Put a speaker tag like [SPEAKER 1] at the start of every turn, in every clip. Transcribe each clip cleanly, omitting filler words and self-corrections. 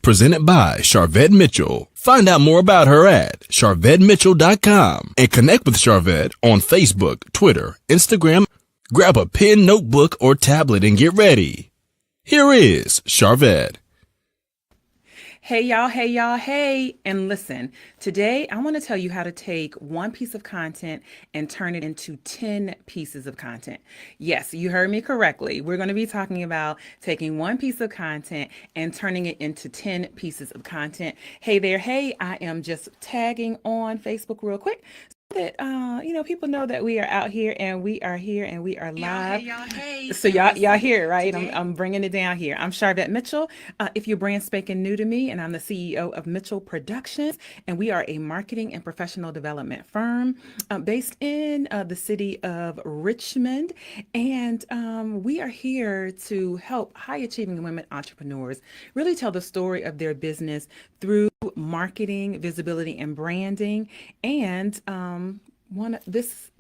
[SPEAKER 1] presented by Charvette Mitchell. Find out more about her at charvettemitchell.com and connect with Charvette on Facebook, Twitter, Instagram. Grab a pen, notebook, or tablet and get ready. Here is Charvette.
[SPEAKER 2] Hey y'all, hey. And listen, today I want to tell you how to take one piece of content and turn it into 10 pieces of content. Yes, you heard me correctly. We're going to be talking about taking one piece of content and turning it into 10 pieces of content. Hey there, hey, I am just tagging on Facebook real quick that people know that we are out here and we are live.
[SPEAKER 3] Hey.
[SPEAKER 2] So y'all here, right? I'm bringing it down here. I'm Charvette Mitchell. If you're brand spanking new to me, and I'm the CEO of Mitchell Productions, and we are a marketing and professional development firm based in the city of Richmond, and we are here to help high achieving women entrepreneurs really tell the story of their business through marketing, visibility, and branding. And this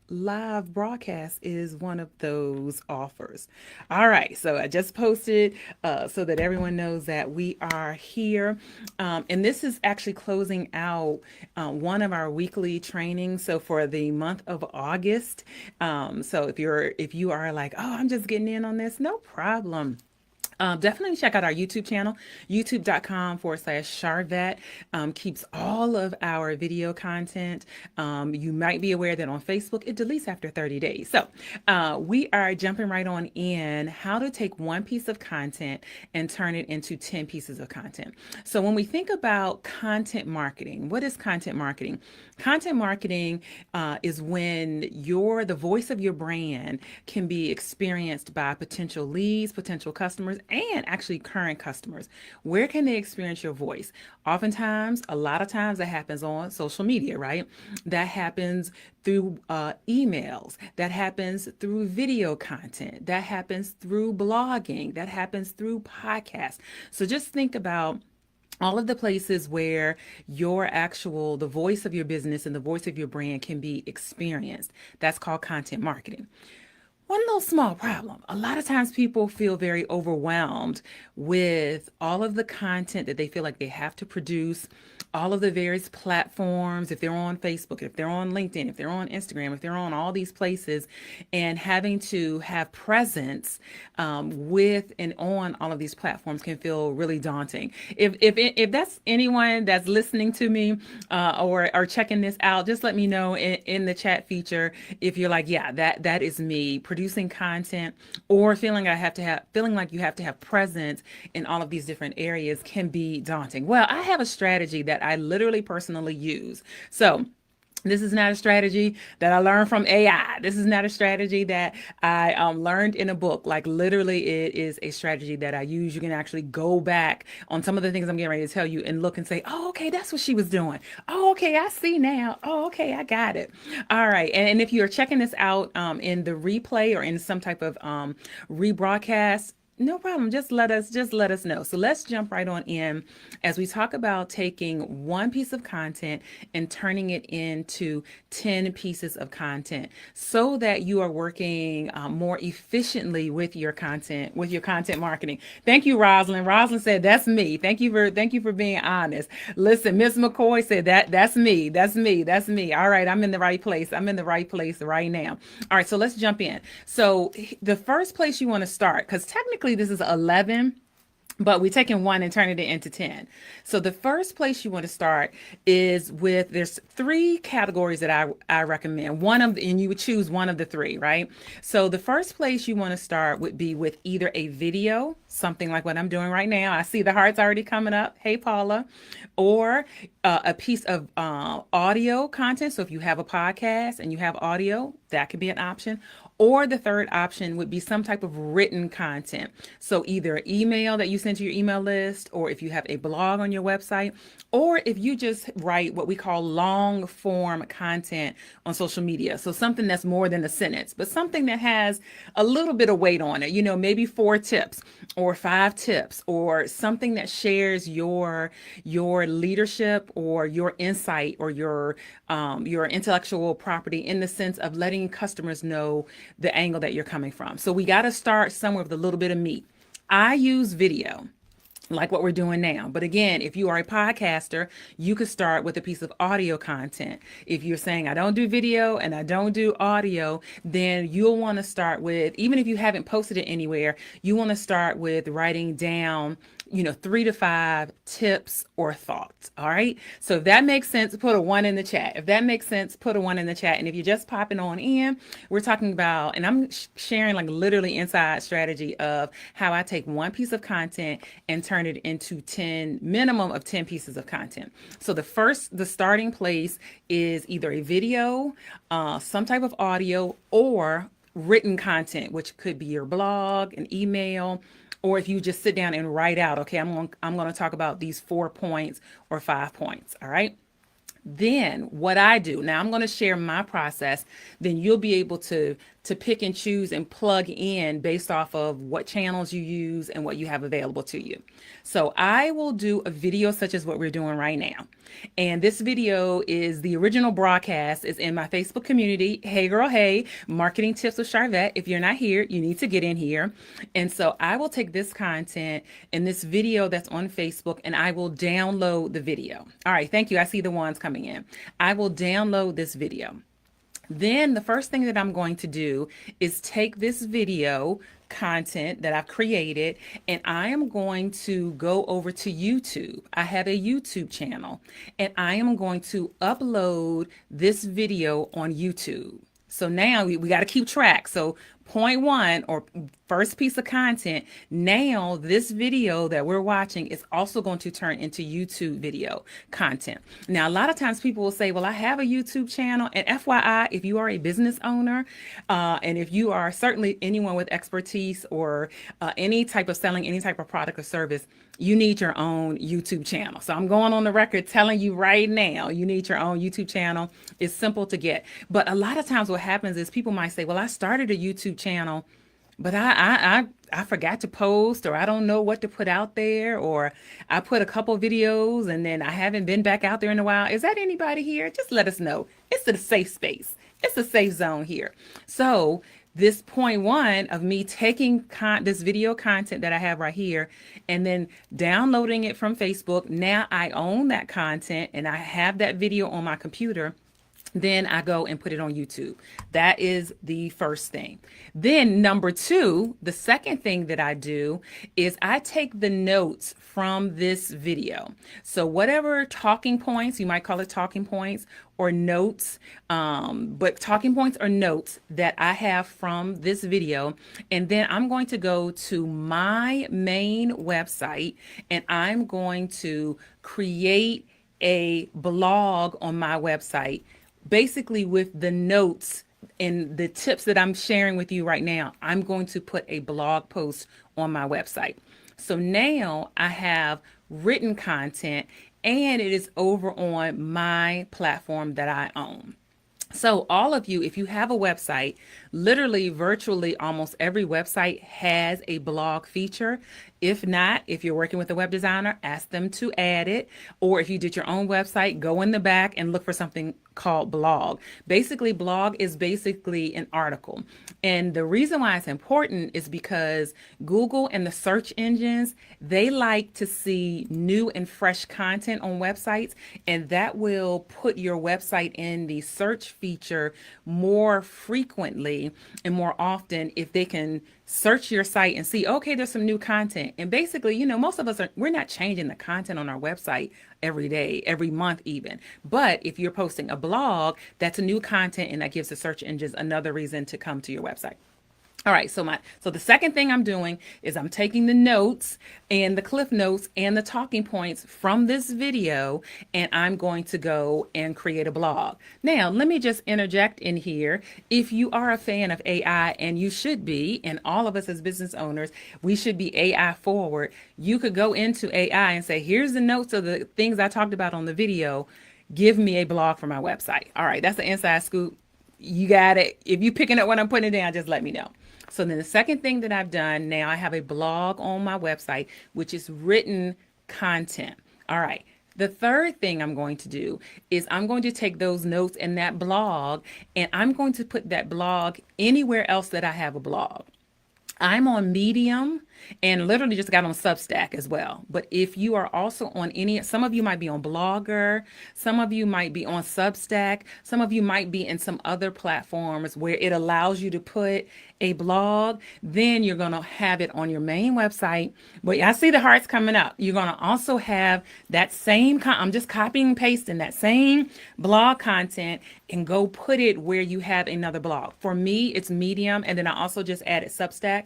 [SPEAKER 2] live broadcast is one of those offers. All right, so I just posted so that everyone knows that we are here, and this is actually closing out one of our weekly trainings. So for the month of August, so if you are like, oh, I'm just getting in on this, no problem. Definitely check out our YouTube channel, youtube.com/Charvette. Keeps all of our video content. You might be aware that on Facebook, it deletes after 30 days. So we are jumping right on in how to take one piece of content and turn it into 10 pieces of content. So when we think about content marketing, what is content marketing? Content marketing is when the voice of your brand can be experienced by potential leads, potential customers, and actually current customers. Where can they experience your voice? Oftentimes, a lot of times that happens on social media, right? That happens through emails, that happens through video content, that happens through blogging, that happens through podcasts. So just think about all of the places where the voice of your business and the voice of your brand can be experienced. That's called content marketing. One little small problem. A lot of times people feel very overwhelmed with all of the content that they feel like they have to produce, all of the various platforms, if they're on Facebook, if they're on LinkedIn, if they're on Instagram, if they're on all these places, and having to have presence with and on all of these platforms can feel really daunting. If that's anyone that's listening to me or checking this out, just let me know in the chat feature if you're like, yeah, that is me. Producing content or feeling like you have to have presence in all of these different areas can be daunting. Well, I have a strategy that I literally personally use. So this is not a strategy that I learned from AI. This is not a strategy that I learned in a book. Like literally, it is a strategy that I use. You can actually go back on some of the things I'm getting ready to tell you and look and say, oh, okay, that's what she was doing. Oh, okay, I see now. Oh, okay, I got it. All right. And if you're checking this out in the replay or in some type of rebroadcast, no problem. Just let us know. So let's jump right on in as we talk about taking one piece of content and turning it into 10 pieces of content so that you are working more efficiently with your content marketing. Thank you, Rosalind. Rosalind said, that's me. Thank you for being honest. Listen, Miss McCoy said that's me. All right. I'm in the right place. Right now. All right. So let's jump in. So the first place you want to start, because technically this is 11, but we're taking one and turning it into 10. So the first place you want to start is there's 3 categories that I recommend. And you would choose one of the 3, right? So the first place you want to start would be with either a video, something like what I'm doing right now. I see the hearts already coming up. Hey, Paula. Or a piece of audio content. So if you have a podcast and you have audio, that could be an option. Or the third option would be some type of written content. So either email that you send to your email list, or if you have a blog on your website, or if you just write what we call long form content on social media. So something that's more than a sentence, but something that has a little bit of weight on it, maybe 4 tips or 5 tips, or something that shares your leadership or your insight or your intellectual property, in the sense of letting customers know the angle that you're coming from. So we got to start somewhere with a little bit of meat. I use video. like what we're doing now. But again, if you are a podcaster, you could start with a piece of audio content. If you're saying, I don't do video and I don't do audio, then you'll want to start with, even if you haven't posted it anywhere, you want to start with writing down 3 to 5 tips or thoughts. All right. So if that makes sense, put a 1 in the chat. If that makes sense, put a 1 in the chat. And if you're just popping on in, we're talking about, and I'm sharing like literally inside strategy of how I take one piece of content and turn it into 10, minimum of 10 pieces of content. So the starting place is either a video, some type of audio, or written content, which could be your blog, an email, or if you just sit down and write out, okay, I'm going to talk about these 4 points or 5 points. All right. Then what I do, now I'm going to share my process, then you'll be able to pick and choose and plug in based off of what channels you use and what you have available to you. So I will do a video such as what we're doing right now. And this video is the original broadcast is in my Facebook community. Hey girl, hey, marketing tips with Charvette. If you're not here, you need to get in here. And so I will take this content and this video that's on Facebook and I will download the video. All right, thank you. I see the ones coming in. I will download this video. Then the first thing that I'm going to do is take this video content that I've created and I am going to go over to YouTube. I have a YouTube channel and I am going to upload this video on YouTube. So now we got to keep track. So point 1 or first piece of content, now this video that we're watching is also going to turn into YouTube video content. Now, a lot of times people will say, well, I have a YouTube channel. And FYI, if you are a business owner, and if you are certainly anyone with expertise or any type of selling, any type of product or service, you need your own YouTube channel. So I'm going on the record telling you right now, you need your own YouTube channel. It's simple to get. But a lot of times what happens is people might say, well, I started a YouTube channel, but I forgot to post, or I don't know what to put out there, or I put a couple videos and then I haven't been back out there in a while. Is that anybody here? Just let us know. It's a safe space. It's a safe zone here. So this point 1 of me taking this video content that I have right here and then downloading it from Facebook. Now I own that content and I have that video on my computer. Then I go and put it on YouTube. That is the first thing. Then number 2, the second thing that I do is I take the notes from this video. So whatever talking points, you might call it talking points or notes, but talking points or notes that I have from this video. And then I'm going to go to my main website and I'm going to create a blog on my website, basically with the notes and the tips that I'm sharing with you right now. I'm going to put a blog post on my website. So now I have written content and it is over on my platform that I own. So all of you, if you have a website, literally virtually almost every website has a blog feature. If not, if you're working with a web designer, ask them to add it. Or if you did your own website, go in the back and look for something called blog. Basically, blog is basically an article. And the reason why it's important is because Google and the search engines, they like to see new and fresh content on websites, and that will put your website in the search feature more frequently and more often if they can search your site and see, okay, there's some new content. And basically, most of us we're not changing the content on our website every day, every month even. But if you're posting a blog, that's a new content and that gives the search engines another reason to come to your website. All right, so the second thing I'm doing is I'm taking the notes and the cliff notes and the talking points from this video, and I'm going to go and create a blog. Now, let me just interject in here. If you are a fan of AI, and you should be, and all of us as business owners, we should be AI forward, you could go into AI and say, here's the notes of the things I talked about on the video. Give me a blog for my website. All right, that's the inside scoop. You got it. If you're picking up what I'm putting down, just let me know. So then the second thing that I've done, now I have a blog on my website, which is written content. All right. The third thing I'm going to do is I'm going to take those notes and that blog, and I'm going to put that blog anywhere else that I have a blog. I'm on Medium. and literally just got on Substack as well. But if you are also on some of you might be on Blogger, some of you might be on Substack, some of you might be in some other platforms where it allows you to put a blog, then you're going to have it on your main website. But I see the hearts coming up. You're going to also have that same, I'm just copying and pasting that same blog content and go put it where you have another blog. For me, it's Medium. And then I also just added Substack.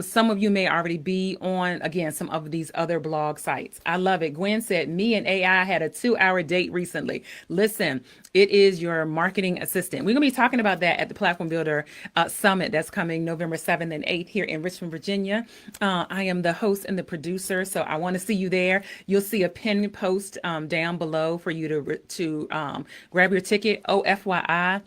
[SPEAKER 2] Some of you may already be on, again, some of these other blog sites. I love it. Gwen said, me and AI had a 2-hour date recently. Listen, it is your marketing assistant. We're going to be talking about that at the Platform Builder Summit that's coming November 7th and 8th here in Richmond, Virginia. I am the host and the producer, so I want to see you there. You'll see a pinned post down below for you to grab your ticket. Oh, FYI,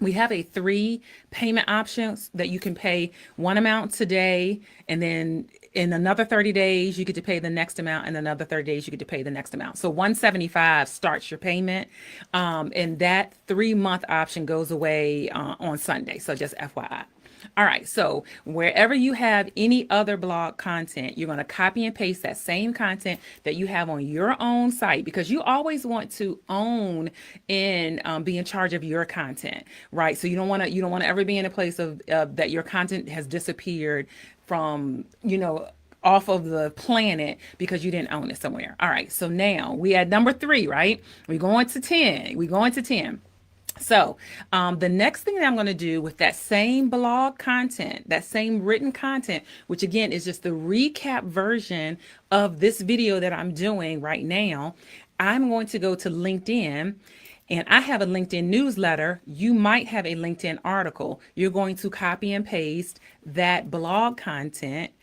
[SPEAKER 2] we have a 3 payment options that you can pay one amount today, and then in another 30 days, you get to pay the next amount, and another 30 days, you get to pay the next amount. So $175 starts your payment, and that 3-month option goes away on Sunday. So just FYI. All right, so wherever you have any other blog content, you're going to copy and paste that same content that you have on your own site, because you always want to own and be in charge of your content, right? So you don't want to ever be in a place of that your content has disappeared from, off of the planet because you didn't own it somewhere. All right, so now we at number 3, right? We're going to 10. So the next thing that I'm going to do with that same blog content, that same written content, which again is just the recap version of this video that I'm doing right now, I'm going to go to LinkedIn. And I have a LinkedIn newsletter. You might have a LinkedIn article. You're going to copy and paste that blog content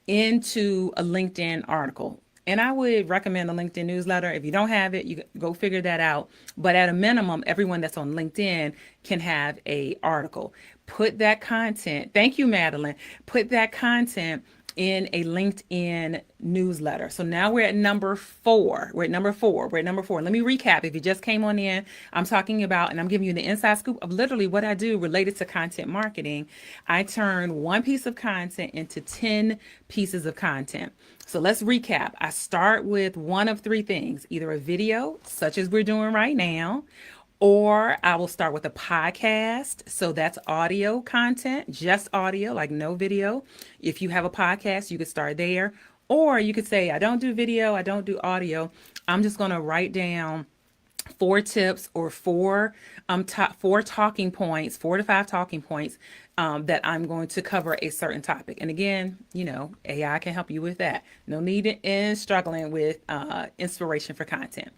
[SPEAKER 2] into a LinkedIn article. And I would recommend the LinkedIn newsletter. If you don't have it, you go figure that out. But at a minimum, everyone that's on LinkedIn can have a article. Put that content, thank you, Madeline, put that content in a LinkedIn newsletter. So now we're at number 4. Let me recap. If you just came on in, I'm talking about, and I'm giving you the inside scoop of literally what I do related to content marketing. I turn one piece of content into 10 pieces of content. So let's recap. I start with one of 3 things, either a video, such as we're doing right now, or I will start with a podcast. So that's audio content, just audio, like no video. If you have a podcast, you could start there. Or you could say, I don't do video, I don't do audio. I'm just going to write down 4 tips or 4 talking points, 4 to 5 talking points that I'm going to cover a certain topic. And again, AI can help you with that. No need in struggling with inspiration for content.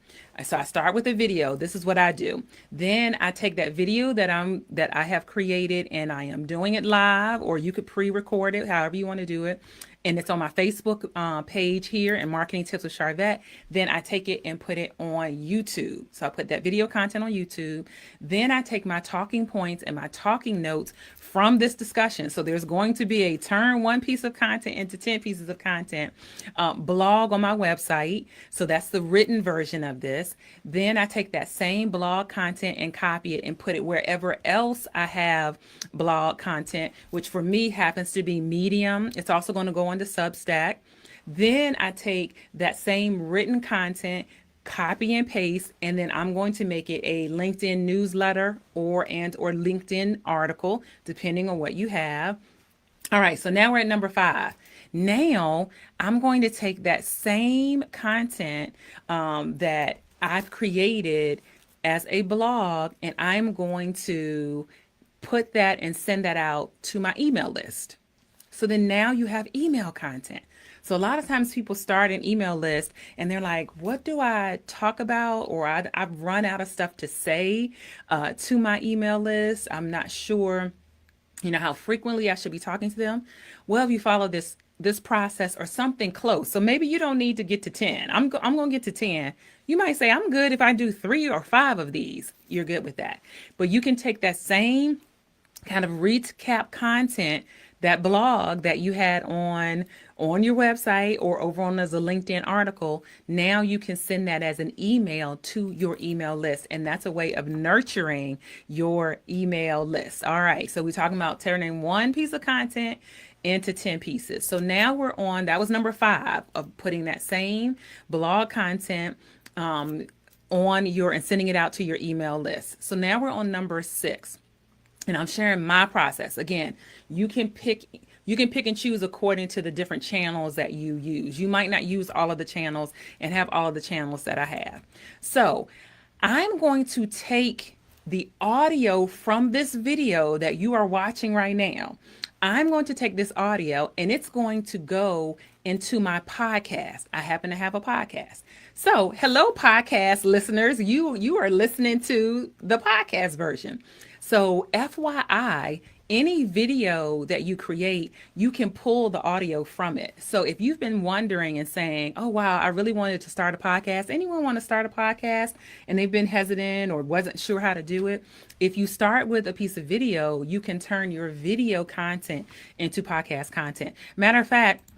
[SPEAKER 2] So I start with a video. This is what I do. Then I take that video that I have created, and I am doing it live, or you could pre-record it, however you want to do it. And it's on my Facebook page here in Marketing Tips with Charvette. Then I take it and put it on YouTube. So I put that video content on YouTube. Then I take my talking points and my talking notes from this discussion. So there's going to be a turn one piece of content into 10 pieces of content blog on my website. So that's the written version of this. Then I take that same blog content and copy it and put it wherever else I have blog content, which for me happens to be Medium. It's also going to go on the Substack. Then I take that same written content, copy and paste, and then I'm going to make it a LinkedIn newsletter or LinkedIn article, depending on what you have. All right, so now we're at number 5. Now I'm going to take that same content that I've created as a blog, and I'm going to put that and send that out to my email list. So then now you have email content. So a lot of times people start an email list and they're like, what do I talk about? Or I've run out of stuff to say to my email list. I'm not sure, how frequently I should be talking to them. Well, if you follow this process or something close, so maybe you don't need to get to 10. I'm going to get to 10. You might say, I'm good if I do 3 or 5 of these. You're good with that. But you can take that same kind of recap content, that blog that you had on your website or over on as a LinkedIn article. Now you can send that as an email to your email list. And that's a way of nurturing your email list. All right. So we're talking about turning one piece of content into 10 pieces. So now we're on, that was number 5 of putting that same blog content on your and sending it out to your email list. So now we're on number 6. And I'm sharing my process. Again, you can pick and choose according to the different channels that you use. You might not use all of the channels and have all of the channels that I have. So I'm going to take the audio from this video that you are watching right now. I'm going to take this audio and it's going to go into my podcast. I happen to have a podcast. So, hello podcast listeners. You are listening to the podcast version. So, FYI, any video that you create, you can pull the audio from it. So if you've been wondering and saying, oh, wow, I really wanted to start a podcast. Anyone want to start a podcast and they've been hesitant or wasn't sure how to do it? If you start with a piece of video, you can turn your video content into podcast content. Matter of fact,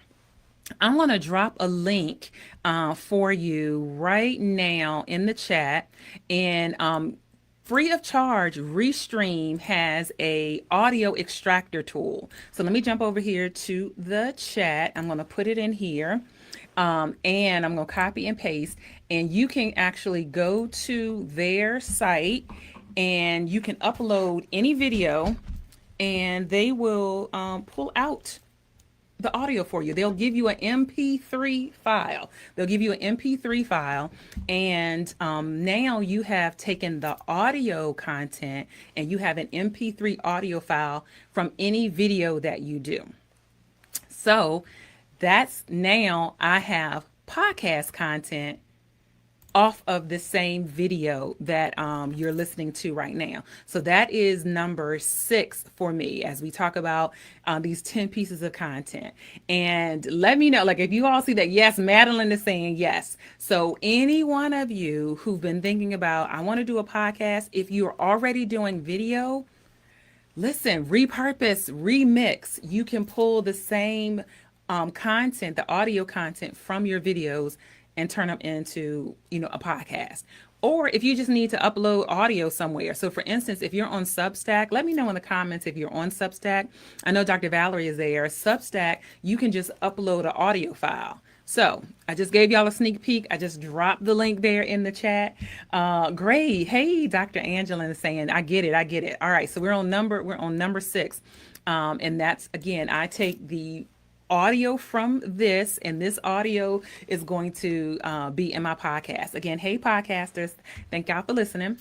[SPEAKER 2] I'm going to drop a link for you right now in the chat. And free of charge, Restream has a audio extractor tool. So let me jump over here to the chat. I'm going to put it in here. And I'm going to copy and paste. And you can actually go to their site and you can upload any video and they will pull out the audio for you. They'll give you an MP3 file. They'll give you an MP3 file. And now you have taken the audio content and you have an MP3 audio file from any video that you do. So that's now I have podcast content off of the same video that you're listening to right now. So that is number 6 for me as we talk about these 10 pieces of content. And let me know, like if you all see that, yes, Madeline is saying yes. So any one of you who've been thinking about, I want to do a podcast, if you're already doing video, listen, repurpose, remix. You can pull the same content, the audio content from your videos and turn them into, a podcast. Or if you just need to upload audio somewhere. So for instance, if you're on Substack, let me know in the comments if you're on Substack. I know Dr. Valerie is there. Substack, you can just upload an audio file. So I just gave y'all a sneak peek. I just dropped the link there in the chat. Great. Hey, Dr. Angela is saying, I get it. All right. So we're on number 6. And that's, again, I take the audio from this, and this audio is going to be in my podcast. Again, hey podcasters, thank y'all for listening.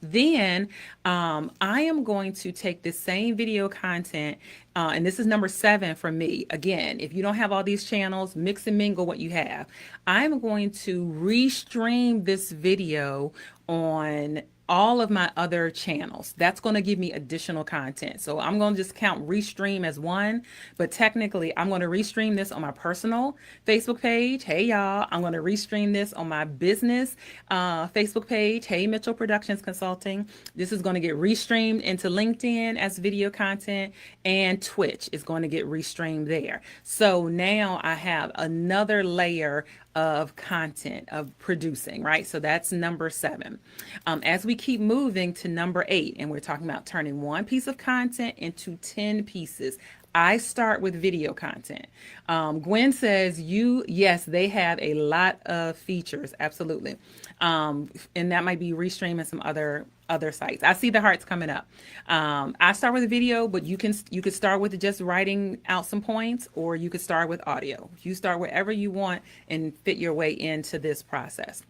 [SPEAKER 2] Then I am going to take this same video content, and this is number 7 for me. Again, if you don't have all these channels, mix and mingle what you have. I'm going to restream this video on all of my other channels. That's going to give me additional content. So I'm going to just count restream as one, but technically I'm going to restream this on my personal Facebook page. Hey y'all, I'm going to restream this on my business Facebook page. Hey Mitchell Productions Consulting. This is going to get restreamed into LinkedIn as video content, and Twitch is going to get restreamed there. So now I have another layer of content of producing, right? So that's number 7. As we keep moving to number 8, and we're talking about turning one piece of content into 10 pieces. I start with video content. Gwen says, yes, they have a lot of features. Absolutely. And that might be Restream and some other sites. I see the hearts coming up. I start with a video, but you could start with just writing out some points, or you could start with audio. You start wherever you want and fit your way into this process.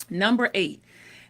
[SPEAKER 2] Number 8.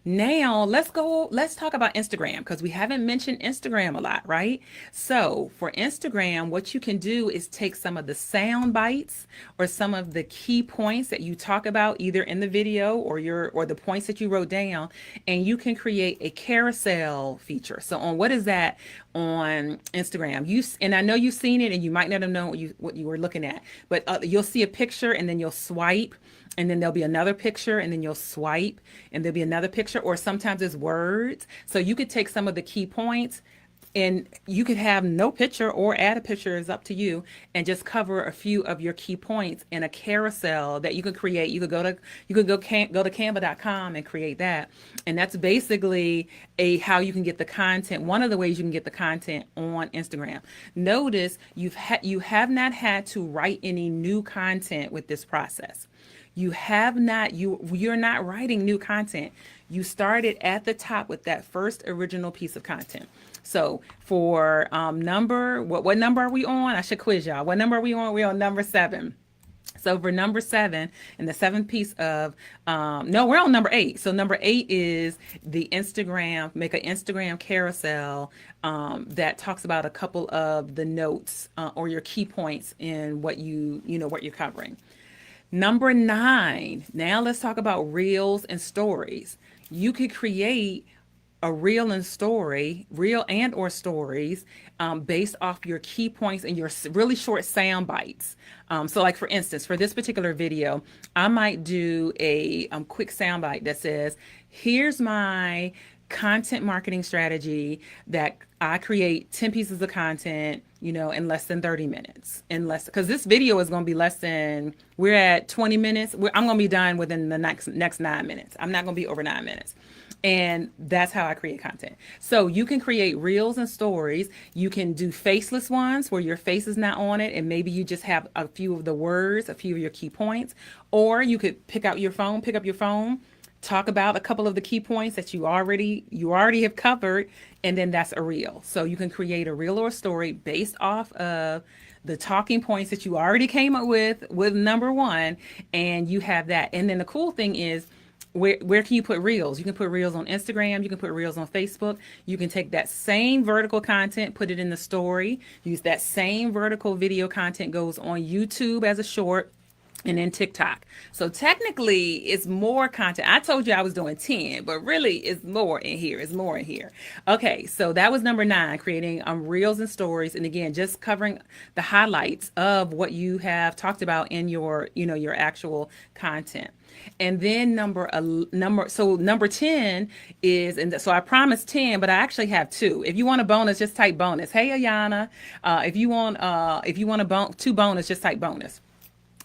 [SPEAKER 2] Now let's talk about Instagram, because we haven't mentioned Instagram a lot, right? So for Instagram, what you can do is take some of the sound bites or some of the key points that you talk about either in the video or the points that you wrote down, and you can create a carousel feature. So what is that on Instagram? And I know you've seen it and you might not have known what you were looking at, but you'll see a picture and then you'll swipe. And then there'll be another picture, and then you'll swipe, and there'll be another picture, or sometimes it's words. So you could take some of the key points, And you could have no picture or add a picture, is up to you, and just cover a few of your key points in a carousel that you could create. You could go to canva.com and create that. And that's basically a how you can get the content. One of the ways you can get the content on Instagram. Notice you have not had to write any new content with this process. You're not writing new content. You started at the top with that first original piece of content. So for what number are we on? I should quiz y'all. What number are we on? We're on number 7. So for number 7 and the 7th piece of, no, we're on number 8. So number 8 is the make an Instagram carousel that talks about a couple of the notes or your key points in what what you're covering. Number 9, now let's talk about reels and stories. You could create a reel and or stories based off your key points and your really short sound bites. So like for instance, for this particular video, I might do a quick sound bite that says, here's my content marketing strategy that I create 10 pieces of content, in less than 30 minutes. Because this video is going to be we're at 20 minutes. I'm going to be done within the next 9 minutes. I'm not going to be over 9 minutes. And that's how I create content. So you can create reels and stories. You can do faceless ones where your face is not on it, and maybe you just have a few of the words, a few of your key points. Or you could pick up your phone, talk about a couple of the key points that you already have covered, and then that's a reel. So you can create a reel or a story based off of the talking points that you already came up with number 1, and you have that. And then the cool thing is, where can you put reels? You can put reels on Instagram. You can put reels on Facebook. You can take that same vertical content, put it in the story. Use that same vertical video content, goes on YouTube as a short, and then TikTok. So technically it's more content. I told you I was doing 10, but really it's more in here. Okay, so that was number 9, creating reels and stories. And again, just covering the highlights of what you have talked about in your actual content. And then number 10 is, and so I promised 10, but I actually have 2. If you want a bonus, just type bonus. Hey, Ayana, if you want a 2 bonus, just type bonus.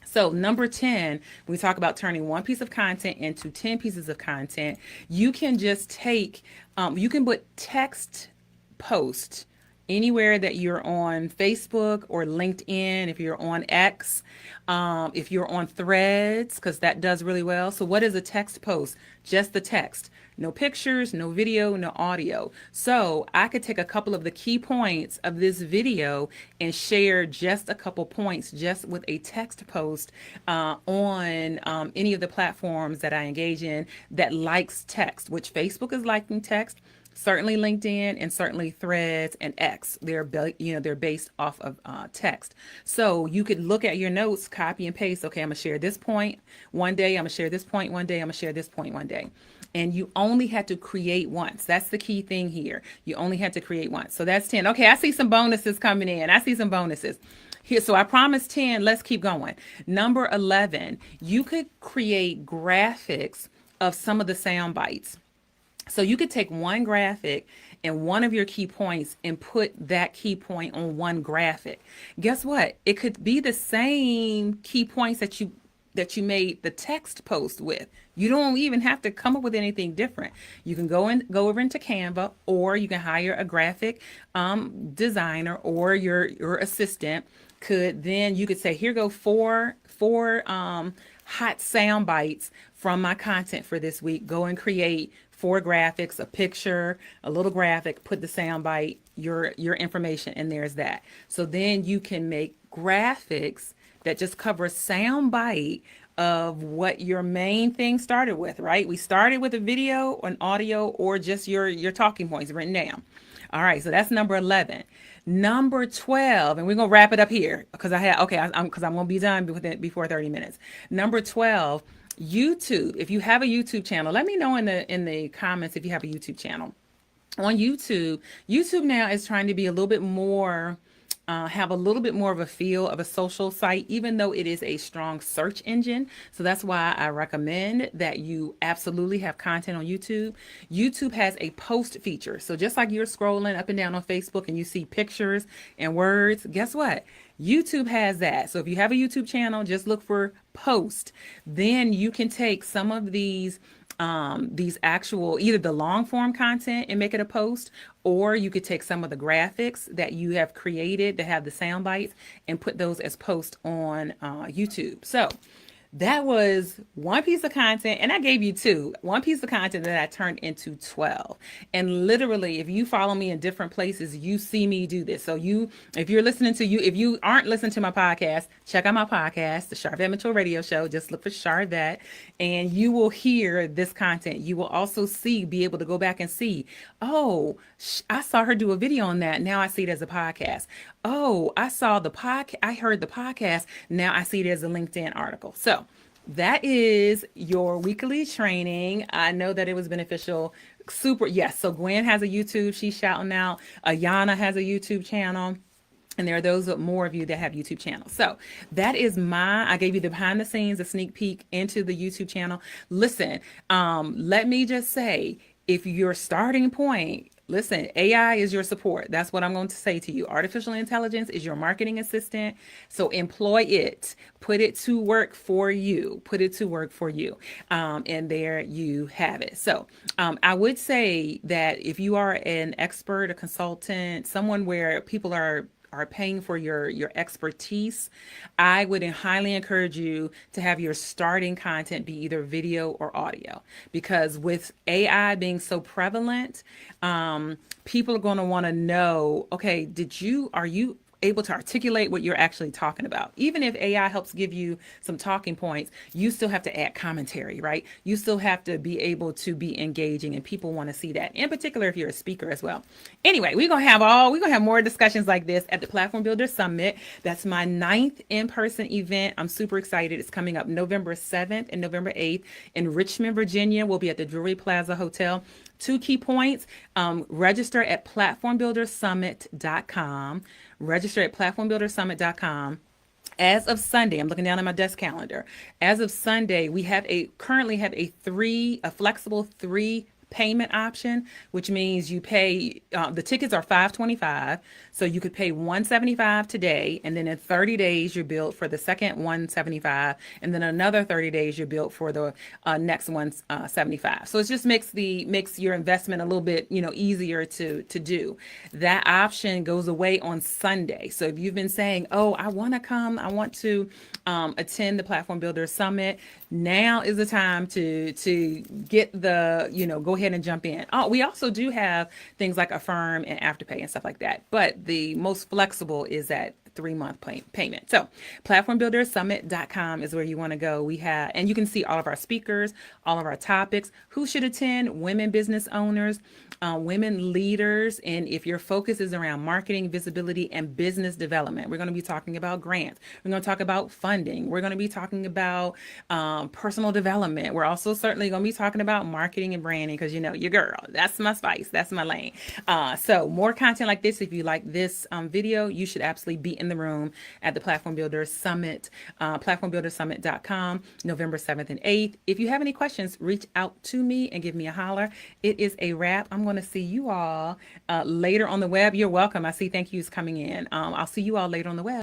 [SPEAKER 2] So number 10, we talk about turning one piece of content into 10 pieces of content. You can just you can put text post anywhere that you're on Facebook or LinkedIn, if you're on X, if you're on Threads, because that does really well. So what is a text post? Just the text. No pictures, no video, no audio. So I could take a couple of the key points of this video and share just a couple points just with a text post on any of the platforms that I engage in that likes text, which Facebook is liking text. Certainly LinkedIn and certainly Threads and X. They're based off of text. So you could look at your notes, copy and paste. Okay, I'm gonna share this point one day. I'm gonna share this point one day. I'm gonna share this point one day. And you only had to create once. That's the key thing here. You only had to create once. So that's 10. Okay, I see some bonuses coming in. Here, so I promised 10. Let's keep going. Number 11, you could create graphics of some of the sound bites. So you could take one graphic and one of your key points and put that key point on one graphic. Go what? It could be the same key points that you made the text post with. You don't even have to come up with anything different. You can go over into Canva, or you can hire a graphic designer, or your assistant you could say, here go four hot sound bites from my content for this week. Go and create 4 graphics, a picture, a little graphic, put the sound bite, your information, and there's that. So then you can make graphics that just cover a sound bite of what your main thing started with, right? We started with a video, an audio, or just your talking points written down. All right, so that's number 11. Number 12, and we're gonna wrap it up here because I'm gonna be done before 30 minutes. Number 12, YouTube. If you have a YouTube channel, let me know in the comments if you have a YouTube channel. On YouTube now is trying to be a little bit more have a little bit more of a feel of a social site, even though it is a strong search engine. So that's why I recommend that you absolutely have content on YouTube. YouTube has a post feature. So just like you're scrolling up and down on Facebook and you see pictures and words, guess what? YouTube has that. So if you have a YouTube channel, just look for post. Then you can take some of these actual either the long form content and make it a post, or you could take some of the graphics that you have created to have the sound bites and put those as posts on YouTube. So that was one piece of content, and I gave you two. One piece of content that I turned into 12. And literally, if you follow me in different places, you see me do this. So if you aren't listening to my podcast, check out my podcast, the Charvette Mitchell Radio Show. Just look for Charvette, and you will hear this content. You will also be able to go back and see, oh, I saw her do a video on that. Now I see it as a podcast. Oh, I heard the podcast. Now I see it as a LinkedIn article. So that is your weekly training. I know that it was beneficial. Super. Yes. So Gwen has a YouTube. She's shouting out. Ayana has a YouTube channel. And there are those more of you that have YouTube channels. So that is I gave you the behind the scenes, a sneak peek into the YouTube channel. Listen, let me just say, if your starting point, listen, AI is your support. That's what I'm going to say to you. Artificial intelligence is your marketing assistant. So employ it. Put it to work for you. Put it to work for you. And there you have it. So I would say that if you are an expert, a consultant, someone where people are paying for your expertise, I would highly encourage you to have your starting content be either video or audio, because with AI being so prevalent, people are going to want to know, okay, are you able to articulate what you're actually talking about? Even if AI helps give you some talking points, you still have to add commentary, right? You still have to be able to be engaging, and people want to see that, in particular if you're a speaker as well. Anyway, we're gonna have more discussions like this at the Platform Builder Summit. That's my 9th in-person event. I'm super excited. It's coming up November 7th and November 8th in Richmond, Virginia. We'll be at the Drury Plaza Hotel. 2 key points: register at platformbuildersummit.com. Register at platformbuildersummit.com. As of Sunday, I'm looking down at my desk calendar. As of Sunday, we currently have a flexible 3 payment option, which means you pay, the tickets are $525. So you could pay $175 today, and then in 30 days you're billed for the second $175, and then another 30 days you're billed for the next $175. So it just makes your investment a little bit, easier to do. That option goes away on Sunday. So if you've been saying, oh, I want to come, I want to attend the Platform Builder Summit, now is the time to get go ahead and jump in. Oh, we also do have things like Affirm and Afterpay and stuff like that, but the most flexible is that 3-month payment. So platformbuildersummit.com is where you want to go. And you can see all of our speakers, all of our topics, who should attend: women business owners, women leaders. And if your focus is around marketing, visibility, and business development, we're going to be talking about grants. We're going to talk about funding. We're going to be talking about personal development. We're also certainly going to be talking about marketing and branding, because your girl, that's my spice, that's my lane. So more content like this. If you like this video, you should absolutely be in the room at the Platform Builder Summit, platformbuildersummit.com, November 7th and 8th. If you have any questions, reach out to me and give me a holler. It is a wrap. I'm going to see you all later on the web. You're welcome. I see thank yous coming in. I'll see you all later on the web.